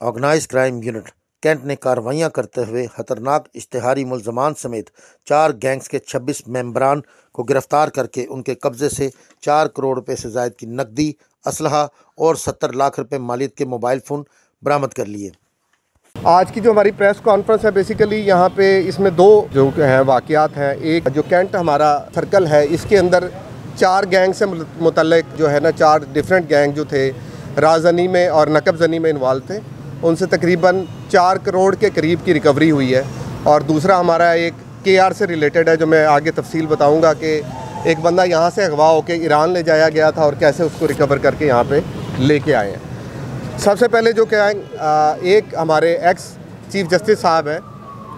Organise crime unit cantt ने कार्रवाइयां करते हुए खतरनाक इश्तिहारी मुल्ज़मान समेत 4 गैंग्स के 26 मेंबरान को गिरफ्तार करके उनके कब्जे से 4 करोड़ रुपए से ज़ायद की नकदी, असलहा और 70 लाख रुपए मालियत के मोबाइल फ़ोन बरामद कर लिए। आज की जो हमारी प्रेस कॉन्फ्रेंस है, बेसिकली यहाँ पे इसमें 2 जो हैं वाक़यात हैं। एक जो कैंट हमारा सर्कल है, इसके अंदर 4 गैंग से मुतल्लिक जो है ना 4 डिफरेंट गैंग जो थे राजनी में और नकबजनी में इन्वॉल्व थे, उनसे तकरीबन 4 करोड़ के करीब की रिकवरी हुई है। और दूसरा हमारा एक KR से रिलेटेड है, जो मैं आगे तफसील बताऊँगा कि एक बंदा यहाँ से अगवा होकर ईरान ले जाया गया था और कैसे उसको रिकवर करके यहाँ पर लेके आए हैं। सबसे पहले जो क्या एक हमारे एक्स चीफ जस्टिस साहब हैं,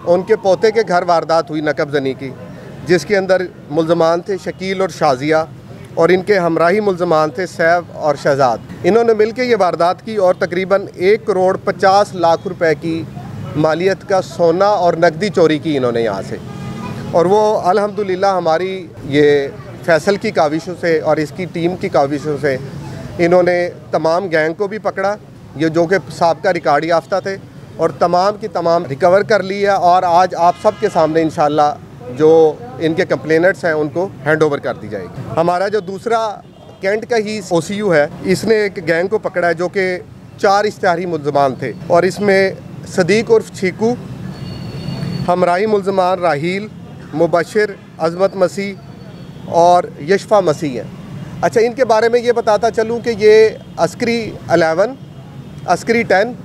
उनके पोते के घर वारदात हुई नकबजनी की, जिसके अंदर मुल्ज़मान थे शकील और शाजिया और इनके हमराही मुल्ज़मान थे सैफ और शहजाद। इन्होंने मिलकर ये वारदात की और तकरीबन 1 करोड़ 50 लाख रुपए की मालियत का सोना और नकदी चोरी की इन्होंने यहाँ से। और वो अल्हम्दुलिल्लाह हमारी ये फैसल की काविशों से और इसकी टीम की काविशों से इन्होंने तमाम गैंग को भी पकड़ा, ये जो कि साबका रिकॉर्ड याफ्ता थे, और तमाम की तमाम रिकवर कर ली है। और आज आप सब के सामने इंशाल्लाह जो इनके कंप्लेनेंट्स हैं उनको हैंड ओवर कर दी जाएगी। हमारा जो दूसरा कैंट का ही OCU है, इसने एक गैंग को पकड़ा है जो कि 4 इश्तिहारी मुल्ज़मान थे, और इसमें सदीक उर्फ चीकू, हमराही मुल्ज़मान राहील, मुबशिर, अज़मत मसीह और यशफा मसीह हैं। अच्छा, इनके बारे में ये बताता चलूँ कि ये अस्करी 11, अस्करी 10,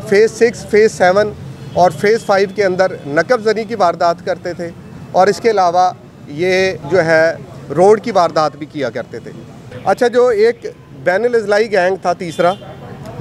फ़ेज़ 6, फ़ेज़ 7 और फ़ेज़ 5 के अंदर नकबजनी की वारदात करते थे, और इसके अलावा ये जो है रोड की वारदात भी किया करते थे। अच्छा, जो एक बैनुल इज़लाई गैंग था तीसरा,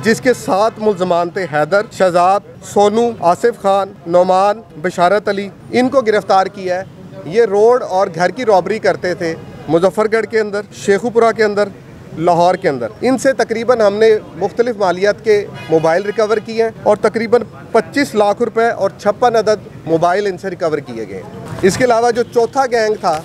जिसके 7 मुल्ज़मान थे हैदर, शहजाद, सोनू, आसिफ खान, नोमान, बशारत अली, इनको गिरफ़्तार किया है। ये रोड और घर की रॉबरी करते थे मुजफ्फरगढ़ के अंदर, शेखुपुरा के अंदर, लाहौर के अंदर। इनसे तकरीबन हमने मुख्तलिफ मालियात के मोबाइल रिकवर किए हैं और तकरीबन 25 लाख रुपए और 56 अदद मोबाइल इनसे रिकवर किए गए। इसके अलावा जो चौथा गैंग था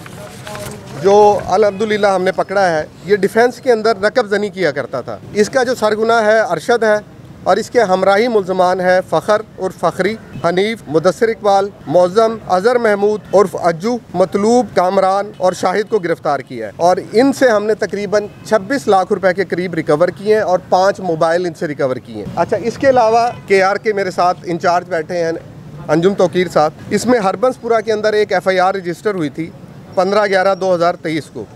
जो अल्हम्दुलिल्लाह हमने पकड़ा है, ये डिफेंस के अंदर नकबजनी किया करता था। इसका जो सरगुना है अरशद है, और इसके हमराही मुल्ज़मान है फ़खर उर्फ फ़खरी, हनीफ, मुदस्सिर इकबाल, मौज़म, अज़हर महमूद उर्फ अज्जू, मतलूब, कामरान और शाहिद को गिरफ़्तार किया है। और इनसे हमने तकरीबन 26 लाख रुपए के करीब रिकवर किए हैं और 5 मोबाइल इनसे रिकवर किए हैं। अच्छा, इसके अलावा KR के मेरे साथ इंचार्ज बैठे हैं अंजुम तौकीर साहब। इसमें हरबंसपुरा के अंदर एक FIR रजिस्टर हुई थी 15/11/2023 को।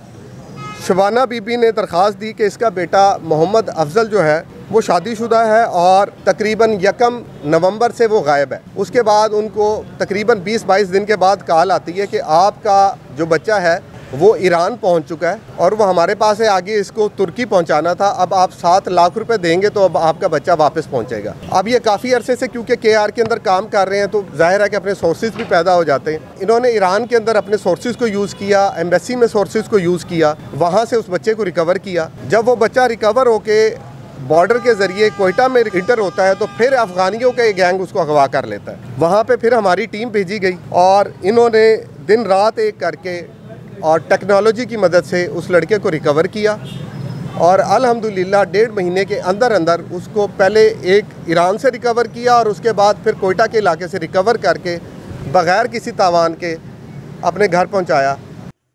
शबाना बीबी ने दरख्वास्त दी कि इसका बेटा मोहम्मद अफजल जो है वो शादीशुदा है और तकरीबन 1 नवंबर से वो गायब है। उसके बाद उनको तकरीबन 20-22 दिन के बाद कॉल आती है कि आपका जो बच्चा है वो ईरान पहुंच चुका है और वो हमारे पास है, आगे इसको तुर्की पहुंचाना था, अब आप 7 लाख रुपए देंगे तो अब आपका बच्चा वापस पहुंचेगा। अब ये काफ़ी अरसे से क्योंकि KR के अंदर काम कर रहे हैं तो जाहिर है कि अपने सोर्सेज भी पैदा हो जाते हैं। इन्होंने ईरान के अंदर अपने सोर्सेज को यूज़ किया, एम्बेसी में सोर्सेज को यूज़ किया, वहाँ से उस बच्चे को रिकवर किया। जब वो बच्चा रिकवर होके बॉर्डर के ज़रिए कोयटा में इंटर होता है तो फिर अफ़गानियों का एक गैंग उसको अगवा कर लेता है। वहाँ पे फिर हमारी टीम भेजी गई और इन्होंने दिन रात एक करके और टेक्नोलॉजी की मदद से उस लड़के को रिकवर किया, और अल्हम्दुलिल्लाह 1.5 महीने के अंदर अंदर उसको पहले एक ईरान से रिकवर किया और उसके बाद फिर कोयटा के इलाके से रिकवर करके बग़ैर किसी तावान के अपने घर पहुँचाया।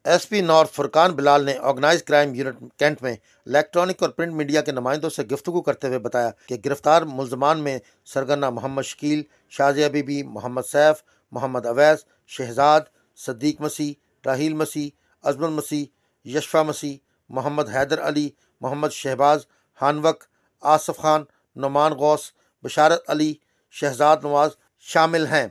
SP नॉर्थ फुरकान बिलाल ने ऑर्गेनाइज क्राइम यूनिट कैंट में इलेक्ट्रॉनिक और प्रिंट मीडिया के नुमाइंदों से गुफ्तगू करते हुए बताया कि गिरफ्तार मुल्ज़मान में सरगना मोहम्मद शकील, शाजिया बीबी, मोहम्मद सैफ, मोहम्मद अवैस, शहजाद, सदीक मसीह, राहील मसीह, अज़मत मसीह, यशफा मसीह, मोहम्मद हैदर अली, मोहम्मद शहबाज, हानवक, आसिफ खान, नुमान गौस, बशारत अली, शहजाद नवाज शामिल हैं।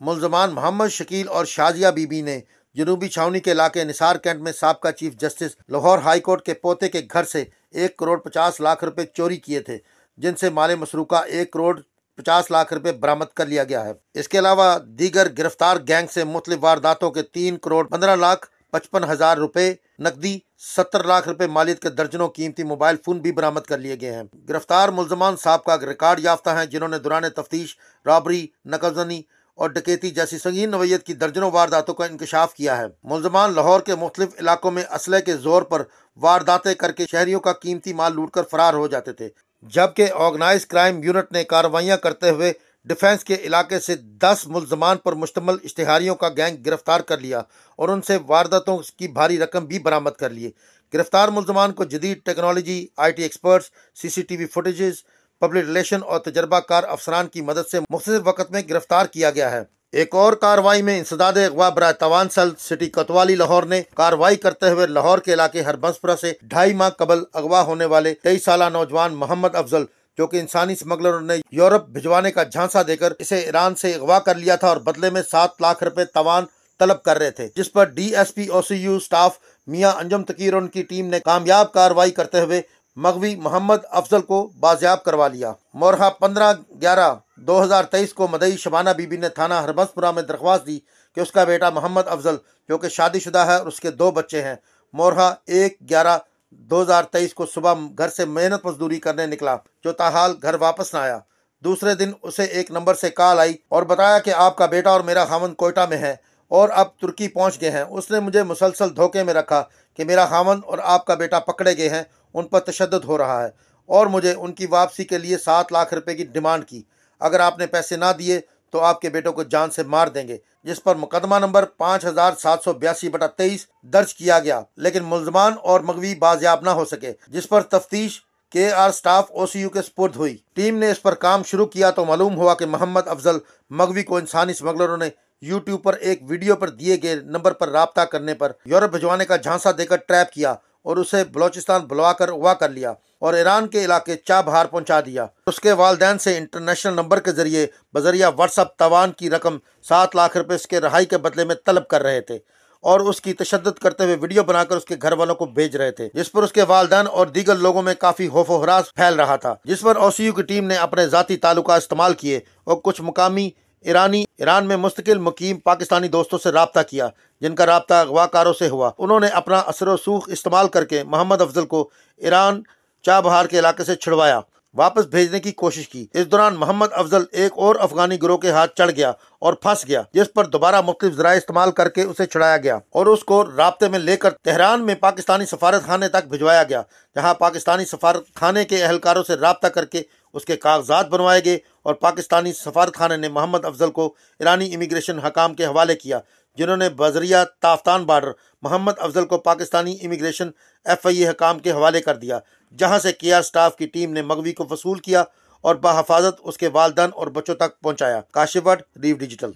मुल्ज़मान मोहम्मद शकील और शाजिया बीबी ने जनूबी छावनी के इलाके निसार कैंट में साबका chief justice Lahore high court के पोते के घर से 1 करोड़ 50 लाख रुपए चोरी किए थे, जिनसे माले मसरूका 1 करोड़ 50 लाख रुपए बरामद कर लिया गया है। इसके अलावा दीगर गिरफ्तार गैंग से मुख्तलिफ वारदातों के 3 करोड़ 15 लाख 55 हज़ार रुपए नकदी, 70 लाख रुपए मालियत के दर्जनों कीमती मोबाइल फ़ोन भी बरामद कर लिए गए हैं। गिरफ्तार मुल्ज़मान साबका रिकॉर्ड याफ्ता हैं, जिन्होंने दौरान तफ्तीश रॉबरी, नकबजनी और डकैती जैसी संगीन नवैयत की दर्जनों वारदातों का इंकशाफ किया है। मुल्ज़मान लाहौर के मुख्तलिफ इलाकों में असलहे के जोर पर वारदातें करके शहरियों का कीमती माल लूट कर फरार हो जाते थे। जबकि ऑर्गेनाइज क्राइम यूनिट ने कार्रवाइयां करते हुए डिफेंस के इलाके से 10 मुल्जमान पर मुश्तमिल इश्तिहारियों का गैंग गिरफ्तार कर लिया और उनसे वारदातों की भारी रकम भी बरामद कर लिए। गिरफ्तार मुल्जमान को जदीद technology, IT experts, CCTV footages, public relation और तजर्बाकार अफसरान की मदद से मुख्तसर वक्त में गिरफ्तार किया गया है। एक और कार्रवाई में इंसदाद अगवा बराए तवान सेल सिटी कोतवाली लाहौर ने कार्रवाई करते हुए लाहौर के इलाके हरबंसपुरा से 2.5 माह कबल अगवा होने वाले 23 साल नौजवान मोहम्मद अफजल, जो कि इंसानी स्मगलरों ने यूरोप भिजवाने का झांसा देकर इसे ईरान से अगवा कर लिया था और बदले में 7 लाख रुपए तवान तलब कर रहे थे, जिस पर DSP OCU स्टाफ मियां अंजम तकीर और उनकी टीम ने कामयाब कार्रवाई करते हुए मगवी मोहम्मद अफजल को बाजियाब करवा लिया। मोरहा 15/11/2023 को मदई शबाना बीबी ने थाना हरबंसपुरा में दरख्वास्त दी कि उसका बेटा मोहम्मद अफजल, जो कि शादीशुदा है और उसके 2 बच्चे हैं, मोरहा 1/11/2023 को सुबह घर से मेहनत मजदूरी करने निकला, जो ताहाल घर वापस न आया। दूसरे दिन उसे एक नंबर से कॉल आई और बताया कि आपका बेटा और मेरा खामन कोयटा में है और अब तुर्की पहुंच गए हैं। उसने मुझे मुसलसल धोखे में रखा कि मेरा खामन और आपका बेटा पकड़े गए हैं, उन पर तशद्दुद हो रहा है और मुझे उनकी वापसी के लिए 7 लाख रुपए की डिमांड की। अगर आपने पैसे ना दिए तो आपके बेटों को जान से मार देंगे, जिस पर मुकदमा नंबर 5782/23 दर्ज किया गया, लेकिन मुल्जमान और मगवी बाजियाब न हो सके, जिस पर तफ्तीश KR स्टाफ OCU के सुपुर्द हुई। टीम ने इस पर काम शुरू किया तो मालूम हुआ कि मोहम्मद अफजल मगवी को इंसानी स्मगलरों ने YouTube पर एक वीडियो पर दिए गए नंबर पर राब्ता करने पर यूरोप भिजवाने का झांसा देकर ट्रैप किया और उसे बलोचिस्तान बुलवाकर अगवा कर लिया और ईरान के इलाके चाबहार पहुंचा दिया। उसके वालिदैन से इंटरनेशनल नंबर के जरिए बजरिया व्हाट्सएप तवान की रकम 7 लाख रुपए उसके रहाई के बदले में तलब कर रहे थे और उसकी तशद्दुद करते हुए वीडियो बनाकर उसके घर वालों को भेज रहे थे, जिस पर उसके वालिदैन और दीगर लोगों में काफी खौफो हरास फैल रहा था, जिस पर OCU की टीम ने अपने जाती ताल्लुका इस्तेमाल किए और कुछ मुकामी ईरान में मुस्तकिल मुकीम पाकिस्तानी दोस्तों से राब्ता किया, जिनका राब्ता अगवाकारों से हुआ। उन्होंने अपना असर सूख इस्तेमाल करके मोहम्मद अफजल को ईरान चाबहार के इलाके से छुड़वाया, वापस भेजने की कोशिश की। इस दौरान मोहम्मद अफजल एक और अफगानी गिरोह के हाथ चढ़ गया और फंस गया, जिस पर दोबारा मुख्तलिफ ज़राए इस्तेमाल करके उसे छुड़ाया गया और उसको राब्ते में लेकर तेहरान में पाकिस्तानी सफारत खाने तक भिजवाया गया, जहाँ पाकिस्तानी सफारत खाने के अहलकारों से राब्ता करके उसके कागजात बनवाए गए और पाकिस्तानी सफारत खाने ने मोहम्मद अफजल को ईरानी इमिग्रेशन हकाम के हवाले किया, जिन्होंने बजरिया ताफ्तान बॉर्डर मोहम्मद अफजल को पाकिस्तानी इमिग्रेशन FIA हकाम के हवाले कर दिया, जहां से KR स्टाफ की टीम ने मगवी को वसूल किया और बहफाजत उसके वालिदैन और बच्चों तक पहुंचाया। काशिफ भट्ट, रीव डिजिटल।